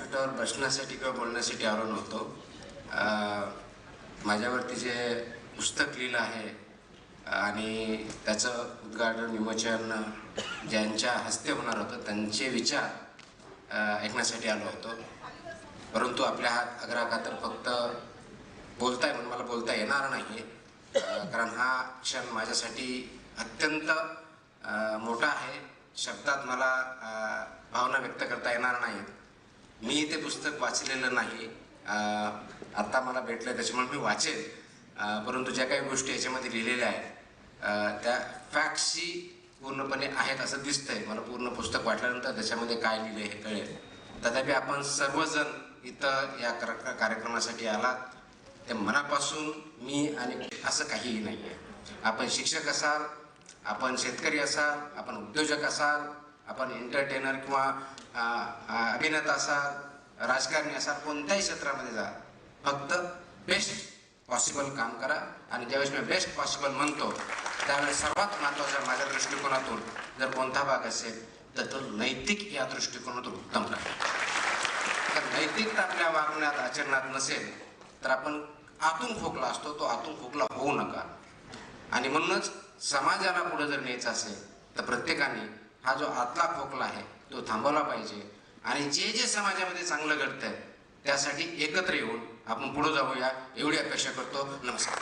व्यासपीठावर बसण्यासाठी किंवा बोलण्यासाठी आलो नव्हतो. माझ्यावरती जे पुस्तक लिहिलं आहे आणि त्याचं उद्घाटन विमोचन ज्यांच्या हस्ते होणार होतं त्यांचे विचार ऐकण्यासाठी आलो होतो. परंतु आपल्या हात आग्रहाखातर फक्त बोलताय म्हणून मला बोलता येणार नाही, कारण हा क्षण माझ्यासाठी अत्यंत मोठा आहे. शब्दात मला भावना व्यक्त करता येणार नाहीत. मी ते पुस्तक वाचलेलं नाही, आत्ता मला भेटलं त्याच्यामुळे मी वाचेल. परंतु ज्या काही गोष्टी याच्यामध्ये लिहिलेल्या आहेत त्या फॅक्ट्सशी पूर्णपणे आहेत असं दिसतंय. मला पूर्ण पुस्तक वाचल्यानंतर त्याच्यामध्ये काय लिहिलं हे कळेल. तथापि आपण सर्वजण इथं या कार्यक्रमासाठी आलात ते मनापासून मी आणि असं काहीही नाही आहे. आपण शिक्षक असाल, आपण शेतकरी असाल, आपण उद्योजक असाल, आपण एंटरटेनर किंवा अभिनेता असाल, राजकारणी असाल, कोणत्याही क्षेत्रामध्ये जा, फक्त बेस्ट पॉसिबल काम करा. आणि ज्यावेळेस मी बेस्ट पॉसिबल म्हणतो त्यावेळेस सर्वात महत्त्वाचा माझ्या दृष्टिकोनातून जर कोणता भाग असेल तर तो नैतिक या दृष्टिकोनातून उत्तम करा. तर नैतिकता आपल्या वागण्यात आचरणात नसेल तर आपण आतून खोकला असतो, तो आतून खोकला होऊ नका. आणि म्हणूनच समाजाला पुढे जर न्यायचं असेल तर प्रत्येकाने हा जो आतला खोकला आहे तो थांबवला पाहिजे. आणि जे जे समाजामध्ये चांगलं घडतंय त्यासाठी एकत्र येऊन आपण पुढे जाऊया एवढी अपेक्षा करतो. नमस्कार.